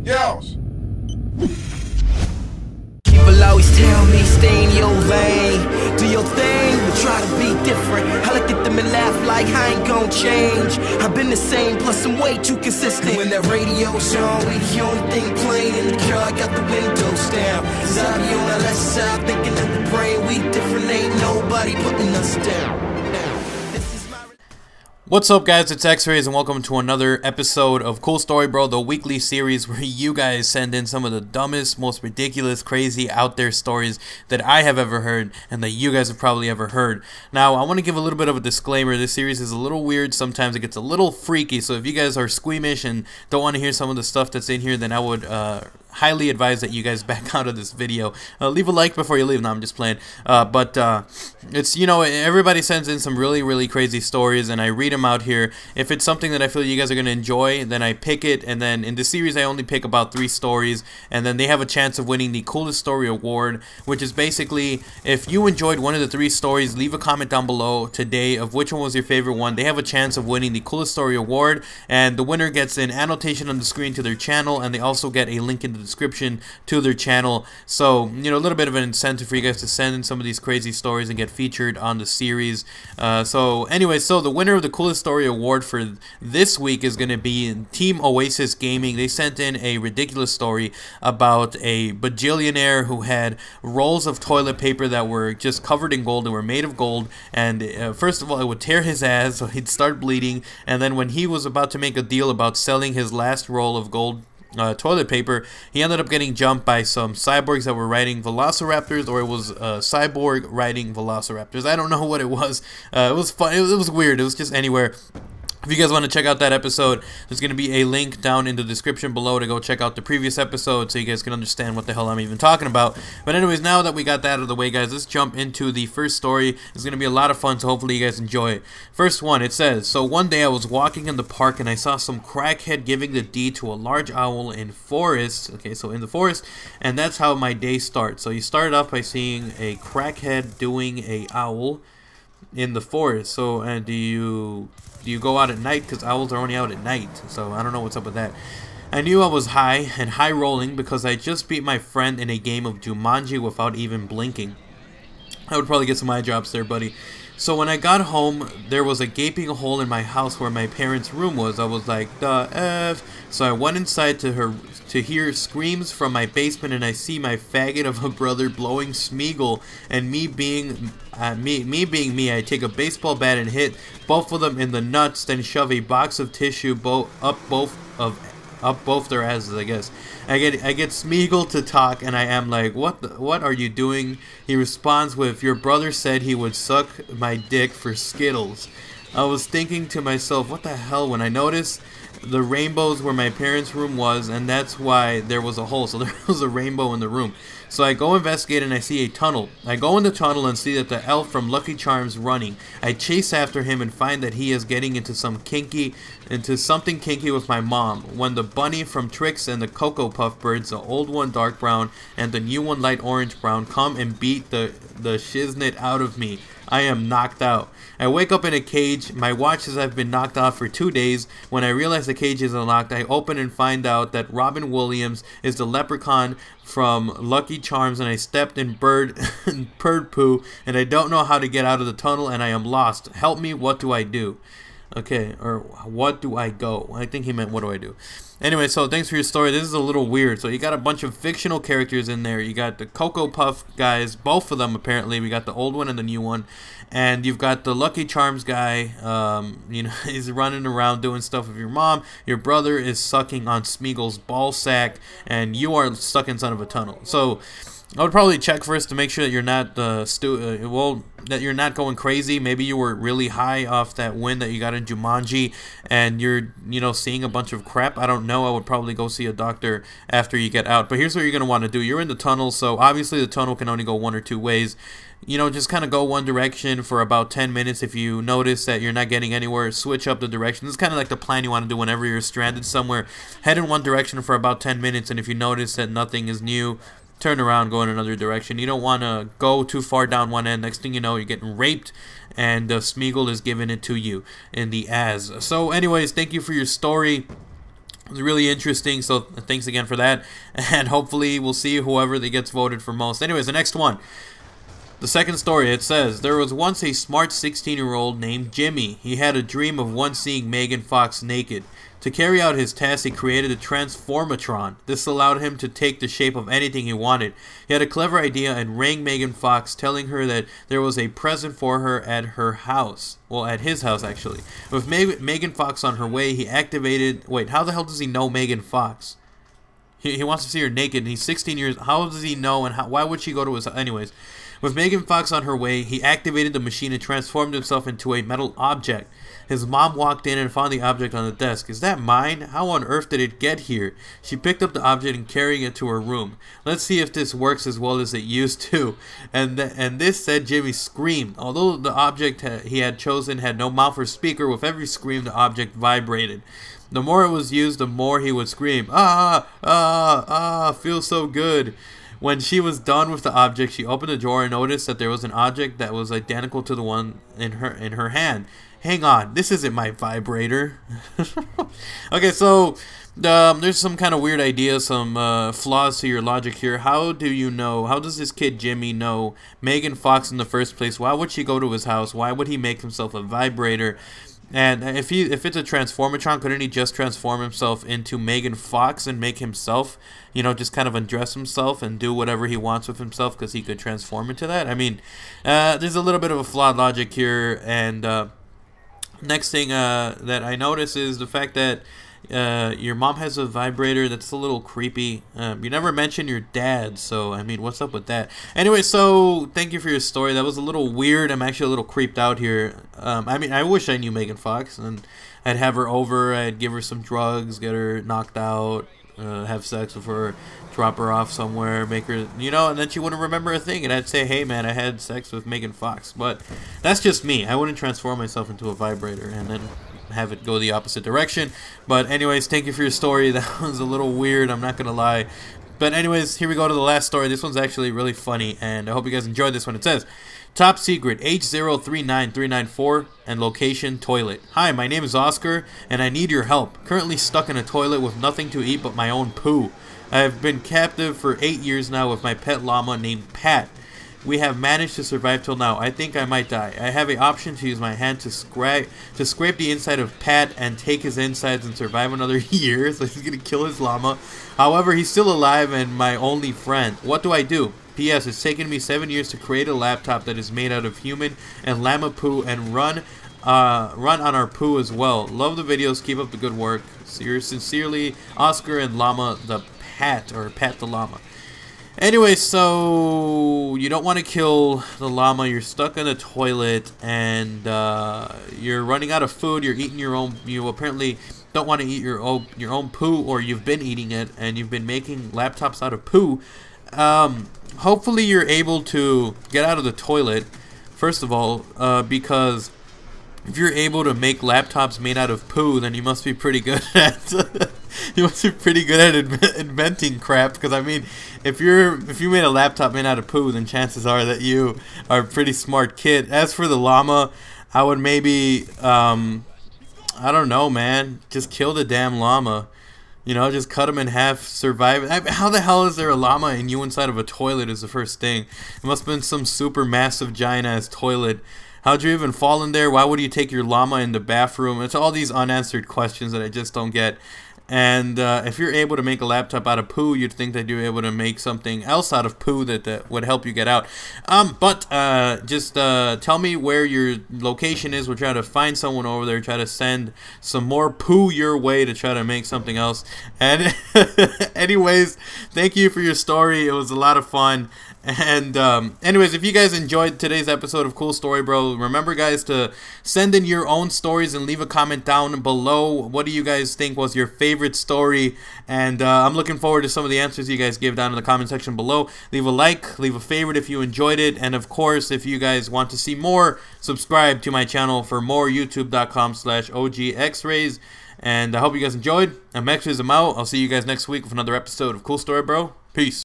Yeousch! People always tell me stay in your lane, do your thing, but try to be different. I look at them and laugh like I ain't gon' change. I've been the same, plus I'm way too consistent. When that radio's on, we the only thing playing in the car. Got the windows down, cause I be on that left side thinking of the brain. We different, ain't nobody putting us down. What's up, guys? It's OGXRAYZ and welcome to another episode of Cool Story Bro, the weekly series where you guys send in some of the dumbest, most ridiculous, crazy, out there stories that I have ever heard and that you guys have probably ever heard. Now, I want to give a little bit of a disclaimer. This series is a little weird. Sometimes it gets a little freaky, so if you guys are squeamish and don't want to hear some of the stuff that's in here, then I would highly advise that you guys back out of this video. Leave a like before you leave. No, I'm just playing. But it's, you know, everybody sends in some really crazy stories and I read them out here. If it's something that I feel you guys are going to enjoy, then I pick it, and then in the series I only pick about 3 stories, and then they have a chance of winning the coolest story award, which is basically, if you enjoyed one of the 3 stories, leave a comment down below today of which one was your favorite one. They have a chance of winning the coolest story award, and the winner gets an annotation on the screen to their channel, and they also get a link in the description to their channel. So, you know, a little bit of an incentive for you guys to send in some of these crazy stories and get featured on the series. So anyway, so the winner of the coolest story award for this week is going to be Team Oasis Gaming. They sent in a ridiculous story about a bajillionaire who had rolls of toilet paper that were just covered in gold and were made of gold, and first of all it would tear his ass, so he'd start bleeding, and then when he was about to make a deal about selling his last roll of gold toilet paper, he ended up getting jumped by some cyborgs that were riding velociraptors, or it was a cyborg riding velociraptors. I don't know what it was. It was fun. It was weird. It was just anywhere. If you guys want to check out that episode, there's going to be a link down in the description below to go check out the previous episode so you guys can understand what the hell I'm even talking about. But anyways, now that we got that out of the way, guys, let's jump into the first story. It's going to be a lot of fun, so hopefully you guys enjoy it. First one, it says, so one day I was walking in the park and I saw some crackhead giving the deed to a large owl in forest. Okay, so in the forest, and that's how my day starts. So you started off by seeing a crackhead doing a owl in the forest. So, and do you go out at night? Because owls are only out at night, so I don't know what's up with that. I knew I was high and high rolling because I just beat my friend in a game of Jumanji without even blinking. I would probably get some eye drops there, buddy. So when I got home, there was a gaping hole in my house where my parents' room was. I was like, the F. So I went inside to hear screams from my basement, and I see my faggot of a brother blowing Shmegal, and me being me, I take a baseball bat and hit both of them in the nuts, then shove a box of tissue up both their asses, I guess. I get Shmegal to talk, and I am like, what are you doing? He responds with, your brother said he would suck my dick for Skittles. I was thinking to myself, what the hell, when I noticed the rainbows where my parents' room was, and that's why there was a hole. So there was a rainbow in the room. So I go investigate and I see a tunnel. I go in the tunnel and see that the elf from Lucky Charms running. I chase after him and find that he is getting into something kinky with my mom. When the bunny from Trix and the Cocoa Puff birds, the old one dark brown and the new one light orange brown, come and beat the shiznit out of me. I am knocked out. I wake up in a cage. My watch says I've been knocked out for 2 days. When I realize the cage is unlocked, I open and find out that Robin Williams is the leprechaun from Lucky Charms, and I stepped in bird poo, and I don't know how to get out of the tunnel, and I am lost. Help me, what do I do? Okay, or what do I go? I think he meant what do I do? Anyway, so thanks for your story. This is a little weird. So you got a bunch of fictional characters in there. You got the Cocoa Puff guys, both of them apparently. We got the old one and the new one. And you've got the Lucky Charms guy. You know, he's running around doing stuff with your mom. Your brother is sucking on Shmegal's ball sack, and you are stuck inside of a tunnel. So I would probably check first to make sure that you're not that you're not going crazy. Maybe you were really high off that win that you got in Jumanji, and you're, you know, seeing a bunch of crap. I don't know. I would probably go see a doctor after you get out. But here's what you're gonna want to do. You're in the tunnel, so obviously the tunnel can only go 1 or 2 ways. You know, just kind of go one direction for about 10 minutes. If you notice that you're not getting anywhere, switch up the direction. This is kind of like the plan you want to do whenever you're stranded somewhere. Head in one direction for about 10 minutes, and if you notice that nothing is new, turn around, go in another direction. You don't want to go too far down one end. Next thing you know, you're getting raped, and Shmegal is giving it to you in the ass. So anyways, thank you for your story. It was really interesting, so thanks again for that. And hopefully we'll see whoever that gets voted for most. Anyways, the next one. The second story, it says, there was once a smart 16-year-old named Jimmy. He had a dream of once seeing Megan Fox naked. To carry out his task, he created a transformatron. This allowed him to take the shape of anything he wanted. He had a clever idea and rang Megan Fox, telling her that there was a present for her at her house. Well, at his house, actually. With Megan Fox on her way, he activated... Wait, how the hell does he know Megan Fox? He wants to see her naked, and he's 16 years... How does he know, and why would she go to his... Anyways... With Megan Fox on her way, he activated the machine and transformed himself into a metal object. His mom walked in and found the object on the desk. Is that mine? How on earth did it get here? She picked up the object and carried it to her room. Let's see if this works as well as it used to. And this said Jimmy screamed. Although the object he had chosen had no mouth or speaker, with every scream the object vibrated. The more it was used, the more he would scream. Ah, ah, ah, feels so good. When she was done with the object, she opened the drawer and noticed that there was an object that was identical to the one in her hand. Hang on, this isn't my vibrator. Okay, so there's some kind of weird idea, some flaws to your logic here. How do you know? How does this kid Jimmy know Megan Fox in the first place? Why would she go to his house? Why would he make himself a vibrator? And if it's a transformatron, couldn't he just transform himself into Megan Fox and make himself, you know, just kind of undress himself and do whatever he wants with himself because he could transform into that? I mean, there's a little bit of a flawed logic here. And next thing that I notice is the fact that your mom has a vibrator. That's a little creepy. You never mentioned your dad, so I mean, what's up with that? Anyway, so thank you for your story. That was a little weird. I'm actually a little creeped out here. I mean, I wish I knew Megan Fox, and I'd have her over. I'd give her some drugs, get her knocked out, have sex with her, drop her off somewhere, make her, you know, and then she wouldn't remember a thing, and I'd say, hey man, I had sex with Megan Fox. But that's just me. I wouldn't transform myself into a vibrator and then have it go the opposite direction. But anyways, thank you for your story. That was a little weird, I'm not gonna lie. But anyways, here we go to the last story. This one's actually really funny, and I hope you guys enjoyed this one. It says, top secret, H039394, and location, toilet. Hi, my name is Oscar, and I need your help. Currently stuck in a toilet with nothing to eat but my own poo. I have been captive for 8 years now with my pet llama named Pat. We have managed to survive till now. I think I might die. I have an option to use my hand to scrape the inside of Pat and take his insides and survive another year. So he's gonna kill his llama. However, he's still alive and my only friend. What do I do? P.S. It's taken me 7 years to create a laptop that is made out of human and llama poo and run on our poo as well. Love the videos. Keep up the good work. Sincerely, Oscar and Llama the Pat, or Pat the Llama. Anyway, so you don't want to kill the llama. You're stuck in a toilet, and you're running out of food. You're eating your own. You apparently don't want to eat your own poo, or you've been eating it, and you've been making laptops out of poo. Hopefully, you're able to get out of the toilet. First of all, because if you're able to make laptops made out of poo, then you must be pretty good at inventing crap. Because I mean, if you made a laptop made out of poo, then chances are that you are a pretty smart kid. As for the llama, I would maybe I don't know, man, just kill the damn llama. You know, just cut him in half, survive. How the hell is there a llama and you inside of a toilet is the first thing? It must have been some super massive giant ass toilet. How'd you even fall in there? Why would you take your llama in the bathroom? It's all these unanswered questions that I just don't get. And if you're able to make a laptop out of poo, you'd think that you're able to make something else out of poo that would help you get out. But just tell me where your location is. We'll try to find someone over there, try to send some more poo your way to try to make something else. And anyways, thank you for your story. It was a lot of fun. And anyways, if you guys enjoyed today's episode of Cool Story Bro, remember guys to send in your own stories and leave a comment down below. What do you guys think was your favorite story? And I'm looking forward to some of the answers you guys give down in the comment section below. Leave a like, leave a favorite if you enjoyed it, and of course, if you guys want to see more, subscribe to my channel for more. YouTube.com/OGXRAYZ. And I hope you guys enjoyed. I'm out. I'll see you guys next week with another episode of Cool Story Bro. Peace.